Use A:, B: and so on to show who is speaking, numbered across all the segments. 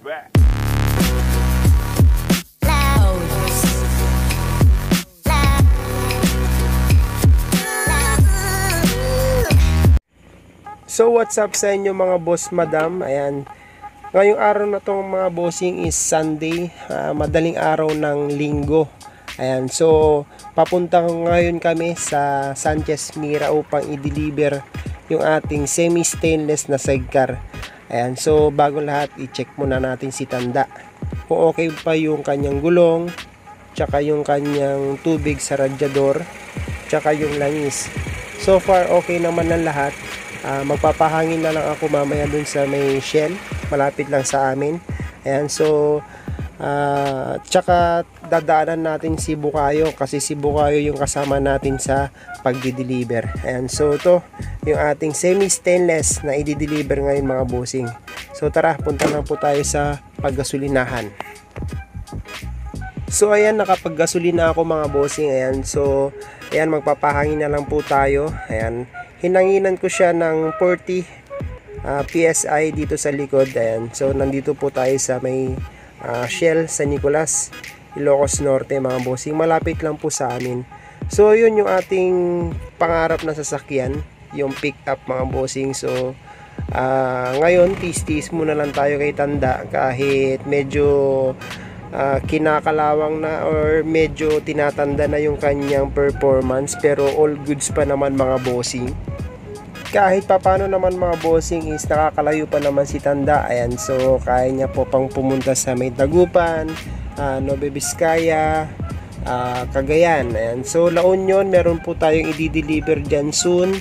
A: So what's up sa inyo mga boss madam? Ayan, ngayong araw na tong mga bossing is Sunday, madaling araw ng linggo. Ayan, so papunta ngayon kami sa Sanchez Mira upang i-deliver yung ating semi-stainless na sidecar. Ayan, so bago lahat i-check muna natin si Tanda kung okay pa yung kanyang gulong, tsaka yung kanyang tubig sa radyador, tsaka yung langis. So far okay naman ang lahat. Magpapahangin na lang ako mamaya dun sa may Shell, malapit lang sa amin. Ayan, so tsaka dadaanan natin si Bukayo kasi si Bukayo yung kasama natin sa pagdi-deliver. Ayan, so to yung ating semi-stainless na i-deliver ngayon mga bossing. So tara, punta na po tayo sa paggasolinahan. So ayan, nakapaggasolina ako mga bossing. Ayan, so ayan, magpapahangin na lang po tayo. Ayan, hinanginan ko siya ng 40 PSI dito sa likod. Ayan, so nandito po tayo sa may Shell San Nicolas, Ilocos Norte mga bossing, malapit lang po sa amin. So yun yung ating pangarap na sasakyan, yung pick up mga bossing. So ngayon tis-tis muna lang tayo kay Tanda kahit medyo kinakalawang na or medyo tinatanda na yung kanyang performance, pero all goods pa naman mga bossing. Kahit papano naman mga bossing is nakakalayo pa naman si Tanda. Ayan, so kaya niya po pang pumunta sa may Dagupan, Nueva Vizcaya, Cagayan. Ayan, so La Union meron po tayong i-deliver dyan soon.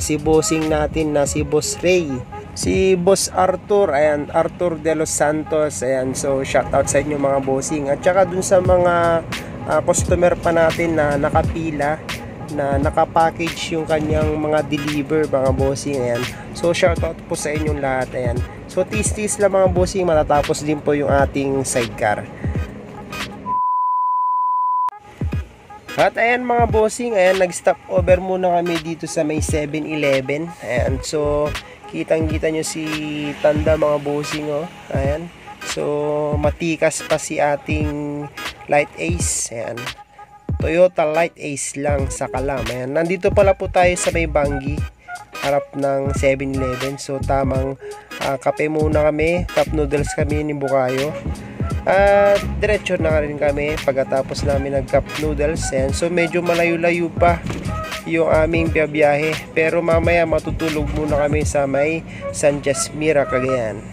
A: Si bossing natin na si Boss Ray, si Boss Arthur, ayan, Arthur de los Santos. Ayan, so shout out sa inyo mga bossing. At saka dun sa mga customer pa natin na nakapila, na nakapackage yung kanyang mga deliver mga bossing. Ayan, so shout out po sa inyong lahat. Ayan, so tis-tis lang mga bossing, matatapos din po yung ating sidecar. At ayan mga bossing, ayan, nag-stop over muna kami dito sa may 7-Eleven. Ayan, so kitang kita nyo si Tanda mga bossing, oh. Ayan, so matikas pa si ating Light Ace. Ayan, Toyota Light Ace lang sa Kalam. Ayan, nandito pala po tayo sa may Bangi, harap ng 7-Eleven. So tamang kape muna kami, cup noodles kami ni Bukayo. Diretso na rin kami pagkatapos namin nag cup noodles. Ayan, so medyo malayo-layo pa yung aming biyahe, pero mamaya matutulog muna kami sa may Sanchez Mira, Cagayan.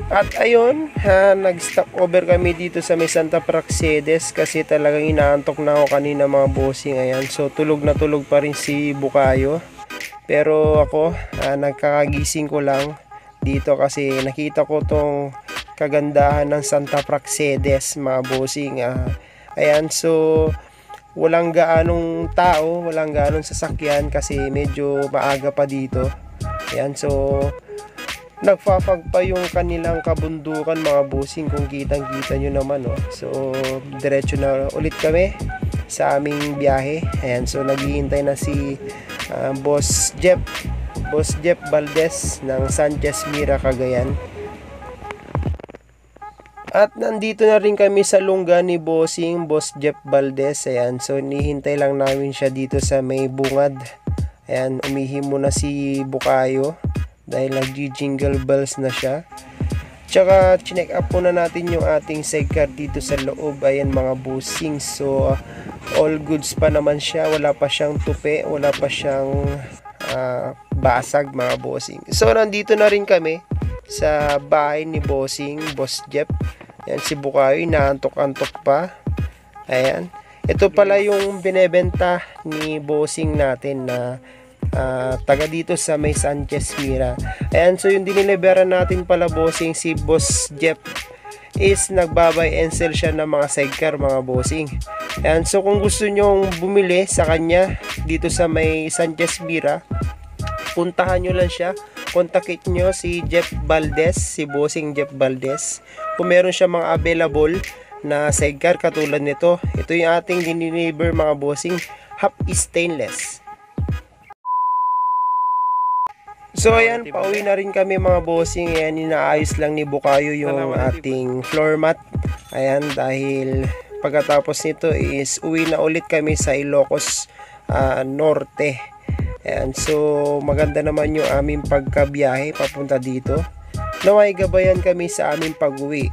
A: At ayun, nag-stop over kami dito sa may Santa Praxedes kasi talagang inaantok na ako kanina mga bossing. Ayan, so tulog na tulog pa rin si Bukayo, pero ako nagkakagising ko lang dito kasi nakita ko tong kagandahan ng Santa Praxedes mga bossing. Ayan, so walang gaanong tao, walang gaanong sasakyan kasi medyo maaga pa dito. Ayan, so nagfafag pa yung kanilang kabundukan mga bossing, kung kitang kita nyo naman, oh. So diretso na ulit kami sa aming biyahe. Ayan, so naghihintay na si Boss Jeff Valdez ng Sanchez Mira, Cagayan. At nandito na rin kami sa lungga ni bossing, Boss Jeff Valdez. Ayan, so nihintay lang namin siya dito sa may bungad. Ayan, umihi muna si Bukayo dahil nag-jingle bells na siya. Tsaka chinek up muna natin yung ating sidecar dito sa loob. Ayan mga bossing, so all goods pa naman siya, wala pa siyang tupi, wala pa siyang basag mga bossing. So nandito na rin kami sa bahay ni bossing, Boss Jeff. Ayan, si Bukayo inaantok-antok pa. Ayan, ito pala yung binebenta ni bossing natin na taga dito sa may Sanchez Mira. Ayan, so yung diniliberan natin pala bossing, si Boss Jeff is nagbabay and sell siya ng mga sidecar mga bossing. Ayan, so kung gusto nyong bumili sa kanya dito sa may Sanchez Mira, puntahan nyo lang siya, kontakin nyo si Jeff Valdez, si bossing Jeff Valdez, kung meron siya mga available na sidecar katulad nito. Ito yung ating diniliver mga bossing, half stainless. So ayan, pauwi na rin kami mga bossing. Ayan, inaayos lang ni Bukayo yung ating floor mat. Ayan, dahil pagkatapos nito is uwi na ulit kami sa Ilocos Norte. Ayan, so maganda naman yung aming pagkabiyahe papunta dito. Naway gabayan kami sa aming pag-uwi.